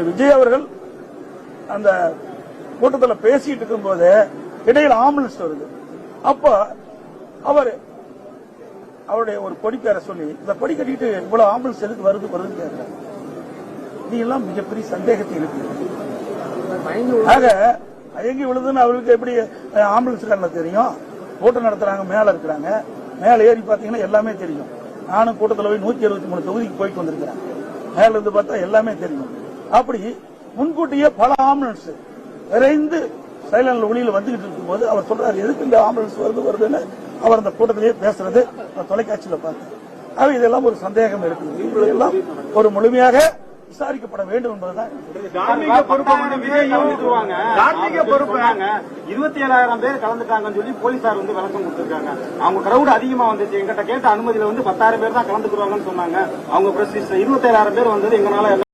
விஜய் அவர்கள் அந்த கூட்டத்தில் பேசிட்டு இருக்கும் போது இடையில ஆம்புலன்ஸ் வருது. அப்ப அவருடைய ஒரு கொடிக்கார சொல்லி இந்த கொடி கட்டிட்டு இவ்வளவு ஆம்புலன்ஸ் எதுக்கு வருதுன்னு கேட்கிறார். நீ எல்லாம் மிகப்பெரிய சந்தேகத்தை இருக்கு. ஆக எங்க விழுதுன்னு அவருக்கு எப்படி ஆம்புலன்ஸ்காரல தெரியும்? கூட்டம் நடத்துறாங்க, மேல இருக்கிறாங்க, மேல ஏறி பாத்தீங்கன்னா எல்லாமே தெரியும். நானும் கூட்டத்தில் போய் 173 தொகுதிக்கு போயிட்டு வந்திருக்கிறேன். மேல இருந்து பார்த்தா எல்லாமே தெரியும். அப்படி முன்கூட்டியே பல ஆம்புலன்ஸ் விரைந்து சைலண்ட்ல ஒளியில வந்துகிட்டு இருக்கும் போது அவர் சொல்றாரு, எதுக்கு இந்த ஆம்புலன்ஸ் வருதுன்னு அவர் அந்த கூட்டத்திலேயே பேசுறது தொலைக்காட்சியில பார்த்தேன். ஆக இதெல்லாம் ஒரு சந்தேகம் இருக்கு. இதெல்லாம் ஒரு முழுமையாக விசாரிக்கப்பட வேண்டும் என்பதுதான். தார்மீக பொறுப்பு 27,000 பேர் கலந்துட்டாங்கன்னு சொல்லி போலீசார் விளக்கம் கொடுத்திருக்காங்க. அவங்க கிரௌட் அதிகமா வந்துச்சு, எங்கிட்ட கேட்ட அனுமதியில 10,000 பேர் தான் கலந்துக்குவாங்கன்னு சொன்னாங்க. அவங்க 27,000 பேர் வந்தது எங்களால